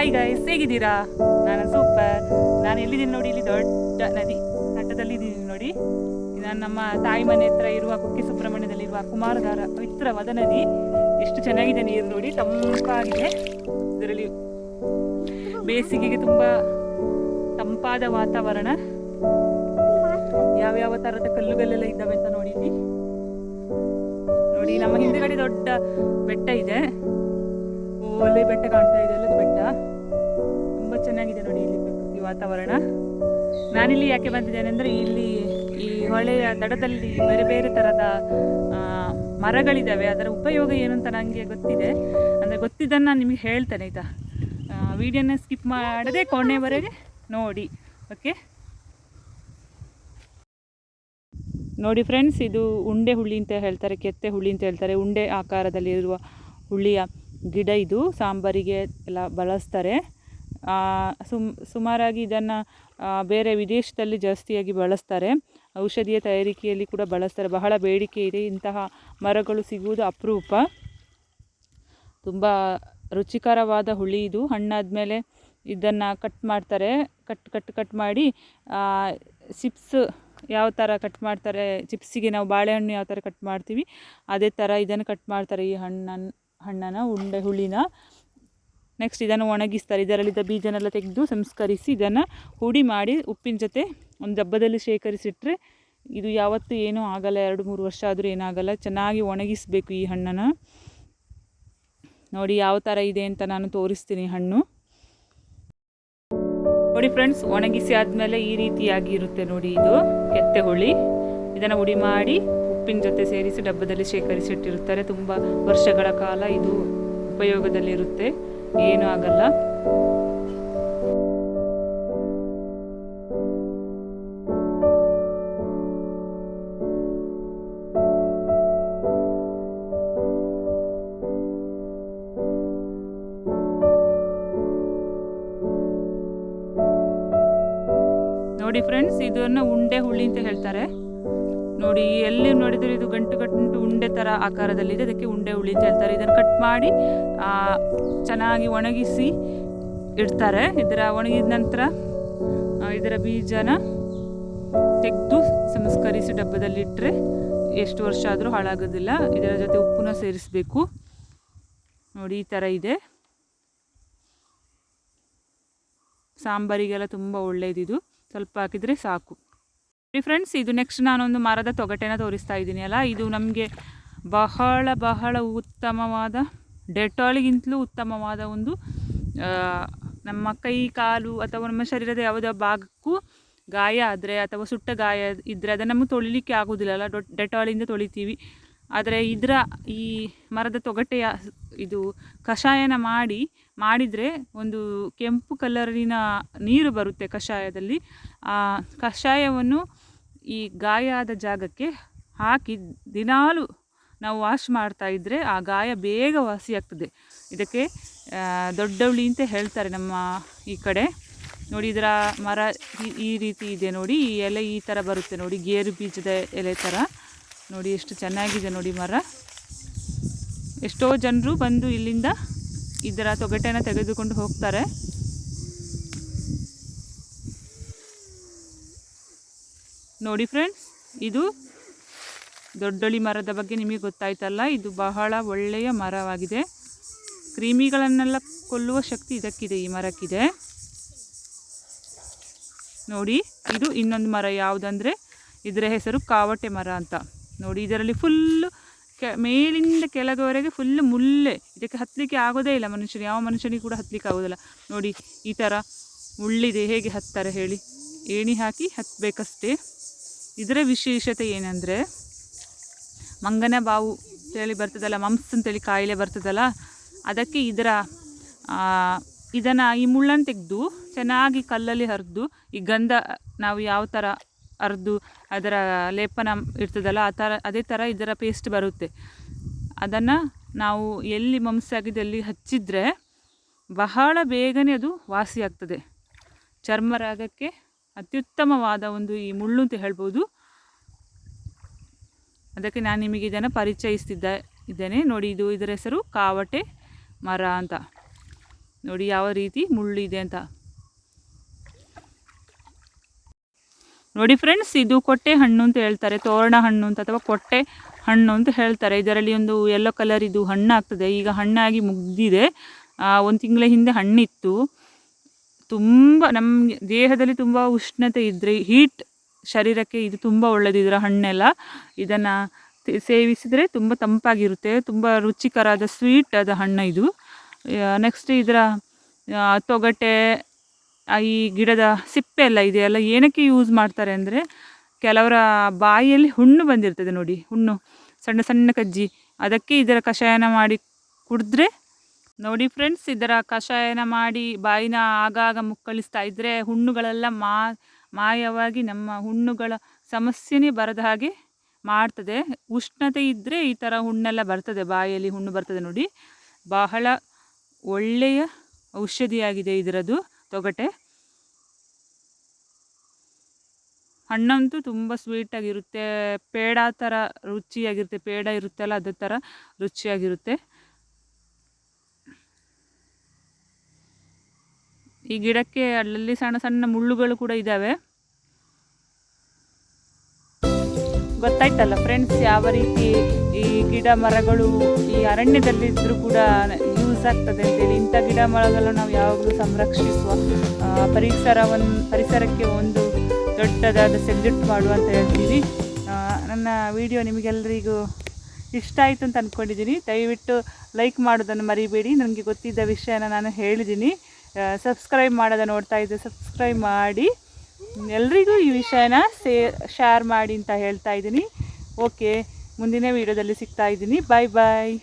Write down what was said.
Hi guys, ಹೇಗಿದ್ದೀರಾ? ನಾನು super. ನಾನು ಎಲ್ಲಿದ್ದೀನಿ ನೋಡಿ, ಇಲ್ಲಿ ದೊಡ್ಡ ನದಿ ತಟದಲ್ಲಿ ಇದ್ದೀನಿ ನೋಡಿ. ನಾನು ನಮ್ಮ ತಾಯಿ ಮನೆ ಹತ್ರ ಇರುವ ಕುಕ್ಕೆ ಸುಬ್ರಹ್ಮಣ್ಯದಲ್ಲಿರುವ ಕುಮಾರಧಾರ ಪವಿತ್ರವಾದ ನದಿ. ಎಷ್ಟು ಚೆನ್ನಾಗಿದೆ ನೀರು ನೋಡಿ, ತಂಪಾಗಿದೆ. ಇದರಲ್ಲಿ ಬೇಸಿಗೆಗೆ ತುಂಬ ತಂಪಾದ ವಾತಾವರಣ. ಯಾವ್ಯಾವ ಥರದ ಕಲ್ಲುಗಳೆಲ್ಲ ಇದ್ದಾವೆ ಅಂತ ನೋಡಿ ಇಲ್ಲಿ ನೋಡಿ. ನಮ್ಮ ಹಿಂದೆಗಡೆ ದೊಡ್ಡ ಬೆಟ್ಟ ಇದೆ, ಒಳ್ಳೆ ಬೆಟ್ಟ ಕಾಣ್ತಾ ಇದೆ. ಅಲ್ಲದ ಬೆಟ್ಟ ತುಂಬ ಚೆನ್ನಾಗಿದೆ ನೋಡಿ ಇಲ್ಲಿ ಪ್ರಕೃತಿ ವಾತಾವರಣ. ನಾನಿಲ್ಲಿ ಯಾಕೆ ಬಂದಿದ್ದೇನೆ ಅಂದರೆ, ಇಲ್ಲಿ ಈ ಹೊಳೆಯ ದಡದಲ್ಲಿ ಬೇರೆ ಬೇರೆ ಥರದ ಮರಗಳಿದ್ದಾವೆ. ಅದರ ಉಪಯೋಗ ಏನು ಅಂತ ನನಗೆ ಗೊತ್ತಿದೆ, ಅಂದರೆ ಗೊತ್ತಿದ್ದನ್ನು ನಾನು ನಿಮಗೆ ಹೇಳ್ತೇನೆ ಆಯಿತಾ. ವಿಡಿಯೋನ ಸ್ಕಿಪ್ ಮಾಡದೆ ಕೊನೆವರೆಗೆ ನೋಡಿ, ಓಕೆ? ನೋಡಿ ಫ್ರೆಂಡ್ಸ್, ಇದು ಉಂಡೆ ಹುಳಿ ಅಂತ ಹೇಳ್ತಾರೆ, ಕೆತ್ತೆ ಹುಳಿ ಅಂತ ಹೇಳ್ತಾರೆ. ಉಂಡೆ ಆಕಾರದಲ್ಲಿರುವ ಹುಳಿಯ ಗಿಡ ಇದು. ಸಾಂಬಾರಿಗೆ ಎಲ್ಲ ಬಳಸ್ತಾರೆ. ಸುಮಾರಾಗಿ ಇದನ್ನು ಬೇರೆ ವಿದೇಶದಲ್ಲಿ ಜಾಸ್ತಿಯಾಗಿ ಬಳಸ್ತಾರೆ. ಔಷಧಿಯ ತಯಾರಿಕೆಯಲ್ಲಿ ಕೂಡ ಬಳಸ್ತಾರೆ. ಬಹಳ ಬೇಡಿಕೆ ಇದೆ. ಇಂತಹ ಮರಗಳು ಸಿಗುವುದು ಅಪರೂಪ. ತುಂಬ ರುಚಿಕರವಾದ ಹುಳಿ ಇದು. ಹಣ್ಣಾದಮೇಲೆ ಇದನ್ನು ಕಟ್ ಮಾಡ್ತಾರೆ. ಕಟ್ ಮಾಡಿ ಚಿಪ್ಸ್ ಯಾವ ಥರ ಕಟ್ ಮಾಡ್ತಾರೆ, ಚಿಪ್ಸಿಗೆ ನಾವು ಬಾಳೆಹಣ್ಣು ಯಾವ ಥರ ಕಟ್ ಮಾಡ್ತೀವಿ ಅದೇ ಥರ ಇದನ್ನು ಕಟ್ ಮಾಡ್ತಾರೆ, ಈ ಹಣ್ಣನ್ನು ಉಂಡೆ ಹುಳಿನ. ನೆಕ್ಸ್ಟ್ ಇದನ್ನು ಒಣಗಿಸ್ತಾರೆ. ಇದರಲ್ಲಿದ್ದ ಬೀಜನೆಲ್ಲ ತೆಗೆದು ಸಂಸ್ಕರಿಸಿ ಇದನ್ನು ಹುಡಿ ಮಾಡಿ ಉಪ್ಪಿನ ಜೊತೆ ಒಂದು ಡಬ್ಬದಲ್ಲಿ ಶೇಖರಿಸಿಟ್ರೆ ಇದು ಯಾವತ್ತೂ ಏನೂ ಆಗಲ್ಲ. 2-3 ವರ್ಷ ಆದರೂ ಏನಾಗಲ್ಲ. ಚೆನ್ನಾಗಿ ಒಣಗಿಸಬೇಕು ಈ ಹಣ್ಣನ್ನು. ನೋಡಿ ಯಾವ ಥರ ಇದೆ ಅಂತ ನಾನು ತೋರಿಸ್ತೀನಿ ಹಣ್ಣು. ನೋಡಿ ಫ್ರೆಂಡ್ಸ್, ಒಣಗಿಸಿ ಆದಮೇಲೆ ಈ ರೀತಿಯಾಗಿ ಇರುತ್ತೆ ನೋಡಿ. ಇದು ಕೆತ್ತೆ ಹುಳಿ. ಇದನ್ನು ಹುಡಿ ಮಾಡಿ ಉಪ್ಪಿನ ಜೊತೆ ಸೇರಿಸಿ ಡಬ್ಬದಲ್ಲಿ ಶೇಖರಿಸಿಟ್ಟಿರುತ್ತಾರೆ. ತುಂಬ ವರ್ಷಗಳ ಕಾಲ ಇದು ಉಪಯೋಗದಲ್ಲಿರುತ್ತೆ, ಏನೂ ಆಗಲ್ಲ. ನೋಡಿ ಫ್ರೆಂಡ್ಸ್, ಇದನ್ನು ಉಂಡೆ ಹುಳಿ ಅಂತ ಹೇಳ್ತಾರೆ. ನೋಡಿ ಎಲ್ಲಿ ನೋಡಿದರೆ ಇದು ಗಂಟು ಉಂಡೆ ಥರ ಆಕಾರದಲ್ಲಿದೆ, ಅದಕ್ಕೆ ಉಂಡೆ ಹುಳಿ ಅಂತ ಹೇಳ್ತಾರೆ. ಇದನ್ನು ಕಟ್ ಮಾಡಿ ಚೆನ್ನಾಗಿ ಒಣಗಿಸಿ ಇಡ್ತಾರೆ. ಒಣಗಿದ ನಂತರ ಇದರ ಬೀಜನ ತೆಗೆದು ಸಂಸ್ಕರಿಸಿ ಡಬ್ಬದಲ್ಲಿ ಇಟ್ಟರೆ ಎಷ್ಟು ವರ್ಷ ಆದರೂ ಹಾಳಾಗೋದಿಲ್ಲ. ಇದರ ಜೊತೆ ಉಪ್ಪನ್ನ ಸೇರಿಸಬೇಕು. ನೋಡಿ ಈ ಥರ ಇದೆ. ಸಾಂಬಾರಿಗೆಲ್ಲ ತುಂಬ ಒಳ್ಳೆಯದಿದು. ಸ್ವಲ್ಪ ಹಾಕಿದರೆ ಸಾಕು. ಫ್ರೆಂಡ್ಸ್, ಇದು ನೆಕ್ಸ್ಟ್ ನಾನೊಂದು ಮರದ ತೊಗಟೆನ ತೋರಿಸ್ತಾ ಇದ್ದೀನಿ ಅಲ್ಲ. ಇದು ನಮಗೆ ಬಹಳ ಉತ್ತಮವಾದ, ಡೆಟಾಲಿಗಿಂತಲೂ ಉತ್ತಮವಾದ ಒಂದು ನಮ್ಮ ಕೈ ಕಾಲು ಅಥವಾ ನಮ್ಮ ಶರೀರದ ಯಾವುದೇ ಭಾಗಕ್ಕೂ ಗಾಯ ಆದರೆ ಅಥವಾ ಸುಟ್ಟ ಗಾಯ ಇದ್ದರೆ ಅದನ್ನು ನಮಗೆ ತೊಳಿಲಿಕ್ಕೆ ಆಗೋದಿಲ್ಲಲ್ಲ, ಡೆಟಾಲಿಂದ ತೊಳಿತೀವಿ. ಆದರೆ ಈ ಮರದ ತೊಗಟೆಯ ಇದು ಕಷಾಯನ ಮಾಡಿದರೆ ಒಂದು ಕೆಂಪು ಕಲರಿನ ನೀರು ಬರುತ್ತೆ ಕಷಾಯದಲ್ಲಿ. ಆ ಕಷಾಯವನ್ನು ಈ ಗಾಯ ಆದ ಜಾಗಕ್ಕೆ ಹಾಕಿ ದಿನಾಲು ನಾವು ವಾಶ್ ಮಾಡ್ತಾ ಇದ್ದರೆ ಆ ಗಾಯ ಬೇಗ ವಾಸಿಯಾಗ್ತದೆ. ಇದಕ್ಕೆ ದೊಡ್ಡ ಹುಳಿ ಅಂತ ಹೇಳ್ತಾರೆ ನಮ್ಮ ಈ ಕಡೆ. ನೋಡಿ ಇದರ ಮರ ಈ ರೀತಿ ಇದೆ ನೋಡಿ. ಈ ಎಲೆ ಈ ಥರ ಬರುತ್ತೆ ನೋಡಿ, ಗೇರು ಬೀಜದ ಎಲೆ ಥರ. ನೋಡಿ ಎಷ್ಟು ಚೆನ್ನಾಗಿದೆ ನೋಡಿ ಮರ. ಎಷ್ಟೋ ಜನರು ಬಂದು ಇಲ್ಲಿಂದ ಇದರ ತೊಗಟೆನ ತೆಗೆದುಕೊಂಡು ಹೋಗ್ತಾರೆ. ನೋಡಿ ಫ್ರೆಂಡ್ಸ್, ಇದು ದೊಡ್ಡೊಳಿ ಮರದ ಬಗ್ಗೆ ನಿಮಗೆ ಗೊತ್ತಾಯ್ತಲ್ಲ. ಇದು ಬಹಳ ಒಳ್ಳೆಯ ಮರವಾಗಿದೆ. ಕ್ರಿಮಿಗಳನ್ನೆಲ್ಲ ಕೊಲ್ಲುವ ಶಕ್ತಿ ಇದಕ್ಕಿದೆ, ಈ ಮರಕ್ಕಿದೆ. ನೋಡಿ ಇದು ಇನ್ನೊಂದು ಮರ ಯಾವುದಂದರೆ ಇದರ ಹೆಸರು ಕಾವಟೆ ಮರ ಅಂತ. ನೋಡಿ ಇದರಲ್ಲಿ ಫುಲ್ಲು ಮೇಲಿಂದ ಕೆಳಗವರೆಗೆ ಫುಲ್ಲು ಮುಳ್ಳೆ. ಇದಕ್ಕೆ ಹತ್ತಲಿಕ್ಕೆ ಆಗೋದೇ ಇಲ್ಲ ಯಾವ ಮನುಷ್ಯನಿಗೆ ಕೂಡ ಹತ್ತಲಿಕ್ಕೆ ಆಗೋದಿಲ್ಲ. ನೋಡಿ ಈ ಥರ ಮುಳ್ಳಿದೆ. ಹೇಗೆ ಹತ್ತಾರೆ ಹೇಳಿ? ಏಣಿ ಹಾಕಿ ಹತ್ತಬೇಕಷ್ಟೇ. ಇದರ ವಿಶೇಷತೆ ಏನಂದರೆ, ಮಂಗನ ಬಾವು ಅಂತೇಳಿ ಬರ್ತದಲ್ಲ, ಮಂಪ್ಸ್ ಅಂತೇಳಿ ಕಾಯಿಲೆ ಬರ್ತದಲ್ಲ, ಅದಕ್ಕೆ ಇದನ್ನು ಈ ಮುಳ್ಳನ್ನು ತೆಗೆದು ಚೆನ್ನಾಗಿ ಕಲ್ಲಲ್ಲಿ ಹರಿದು, ಈ ಗಂಧ ನಾವು ಯಾವ ಥರ ಅರ್ದು ಅದರ ಲೇಪನ ಇರ್ತದಲ್ಲ ಅದೇ ಥರ ಇದರ ಪೇಸ್ಟ್ ಬರುತ್ತೆ. ಅದನ್ನು ನಾವು ಎಲ್ಲಿ ಮಂಸಾಗಿದೆ ಅಲ್ಲಿ ಹಚ್ಚಿದರೆ ಬಹಳ ಬೇಗನೆ ಅದು ವಾಸಿಯಾಗ್ತದೆ. ಚರ್ಮರಾಗಕ್ಕೆ ಅತ್ಯುತ್ತಮವಾದ ಒಂದು ಈ ಮುಳ್ಳು ಅಂತ ಹೇಳ್ಬೋದು. ಅದಕ್ಕೆ ನಾನು ನಿಮಗೆ ಇದನ್ನು ಪರಿಚಯಿಸ್ತಿದ್ದೇನೆ. ನೋಡಿ, ಇದರ ಹೆಸರು ಕಾವಟೆ ಮರ ಅಂತ. ನೋಡಿ ಯಾವ ರೀತಿ ಮುಳ್ಳು ಇದೆ ಅಂತ. ನೋಡಿ ಫ್ರೆಂಡ್ಸ್, ಇದು ಕೊಟ್ಟೆ ಹಣ್ಣು ಅಂತ ಹೇಳ್ತಾರೆ, ತೋರಣ ಹಣ್ಣು ಅಂತ ಅಥವಾ ಕೊಟ್ಟೆ ಹಣ್ಣು ಅಂತ ಹೇಳ್ತಾರೆ. ಇದರಲ್ಲಿ ಒಂದು ಯೆಲ್ಲೋ ಕಲರ್ ಇದು ಹಣ್ಣು ಆಗ್ತದೆ. ಈಗ ಹಣ್ಣಾಗಿ ಮುಗ್ದಿದೆ. 1 ತಿಂಗಳ ಹಿಂದೆ ಹಣ್ಣಿತ್ತು. ತುಂಬ ನಮ್ಮ ದೇಹದಲ್ಲಿ ತುಂಬ ಉಷ್ಣತೆ ಇದ್ದರೆ, ಹೀಟ್ ಶರೀರಕ್ಕೆ ಇದು ತುಂಬ ಒಳ್ಳೆಯದು. ಇದರ ಹಣ್ಣೆಲ್ಲ ಇದನ್ನು ಸೇವಿಸಿದರೆ ತುಂಬ ತಂಪಾಗಿರುತ್ತೆ. ತುಂಬ ರುಚಿಕರಾದ ಸ್ವೀಟ್ ಆದ ಹಣ್ಣು ಇದು. ನೆಕ್ಸ್ಟ್ ಇದರ ತೊಗಟೆ, ಈ ಗಿಡದ ಸಿಪ್ಪೆ ಎಲ್ಲ ಇದೆಯಲ್ಲ, ಏನಕ್ಕೆ ಯೂಸ್ ಮಾಡ್ತಾರೆ ಅಂದರೆ, ಕೆಲವರ ಬಾಯಿಯಲ್ಲಿ ಹುಣ್ಣು ಬಂದಿರ್ತದೆ ನೋಡಿ, ಹುಣ್ಣು ಸಣ್ಣ ಸಣ್ಣ ಕಜ್ಜಿ, ಅದಕ್ಕೆ ಇದರ ಕಷಾಯನ ಮಾಡಿ ಕುಡಿದ್ರೆ ನೋಡಿ ಫ್ರೆಂಡ್ಸ್, ಇದರ ಕಷಾಯನ ಮಾಡಿ ಬಾಯಿನ ಆಗಾಗ ಮುಕ್ಕಳಿಸ್ತಾ ಇದ್ದರೆ ಹುಣ್ಣುಗಳೆಲ್ಲ ಮಾಯವಾಗಿ ನಮ್ಮ ಹುಣ್ಣುಗಳ ಸಮಸ್ಯೆನೇ ಬರದ ಹಾಗೆ ಮಾಡ್ತದೆ. ಉಷ್ಣತೆ ಇದ್ದರೆ ಈ ಥರ ಹುಣ್ಣೆಲ್ಲ ಬರ್ತದೆ, ಬಾಯಲ್ಲಿ ಹುಣ್ಣು ಬರ್ತದೆ ನೋಡಿ. ಬಹಳ ಒಳ್ಳೆಯ ಔಷಧಿಯಾಗಿದೆ ಇದರದ್ದು ತೊಗಟೆ. ಹಣ್ಣಂತೂ ತುಂಬ ಸ್ವೀಟಾಗಿರುತ್ತೆ, ಪೇಡ ಥರ ರುಚಿಯಾಗಿರುತ್ತೆ. ಪೇಡ ಇರುತ್ತಲ್ಲ ಅದೇ ಥರ ರುಚಿಯಾಗಿರುತ್ತೆ. ಈ ಗಿಡಕ್ಕೆ ಅಲ್ಲಲ್ಲಿ ಸಣ್ಣ ಸಣ್ಣ ಮುಳ್ಳುಗಳು ಕೂಡ ಇದ್ದಾವೆ. ಗೊತ್ತಾಯ್ತಲ್ಲ ಫ್ರೆಂಡ್ಸ್, ಯಾವ ರೀತಿ ಈ ಗಿಡ ಮರಗಳು ಈ ಅರಣ್ಯದಲ್ಲಿದ್ದರೂ ಕೂಡ ಯೂಸ್ ಆಗ್ತದೆ ಅಂತೇಳಿ. ಇಂಥ ಗಿಡ ಮರಗಳನ್ನು ನಾವು ಯಾವಾಗಲೂ ಸಂರಕ್ಷಿಸುವ, ಪರಿಸರಕ್ಕೆ ಒಂದು ದೊಡ್ಡದಾದ ಸೆಲ್ಯೂಟ್ ಮಾಡುವ ಅಂತ ಹೇಳ್ತೀವಿ. ನನ್ನ ವಿಡಿಯೋ ನಿಮಗೆಲ್ಲರಿಗೂ ಇಷ್ಟ ಆಯಿತು ಅಂತ ಅಂದ್ಕೊಂಡಿದ್ದೀನಿ. ದಯವಿಟ್ಟು ಲೈಕ್ ಮಾಡೋದನ್ನು ಮರಿಬೇಡಿ. ನನಗೆ ಗೊತ್ತಿದ್ದ ವಿಷಯನ ನಾನು ಹೇಳಿದ್ದೀನಿ. ಸಬ್ಸ್ಕ್ರೈಬ್ ಮಾಡೋದನ್ನು ನೋಡ್ತಾ ಇದ್ದೆ, ಸಬ್ಸ್ಕ್ರೈಬ್ ಮಾಡಿ ಎಲ್ರಿಗೂ ಈ ವಿಷಯನ ಶೇರ್ ಮಾಡಿ ಅಂತ ಹೇಳ್ತಾ ಇದ್ದೀನಿ. ಓಕೆ, ಮುಂದಿನ ವೀಡಿಯೋದಲ್ಲಿ ಸಿಗ್ತಾ ಇದ್ದೀನಿ. ಬಾಯ್ ಬಾಯ್.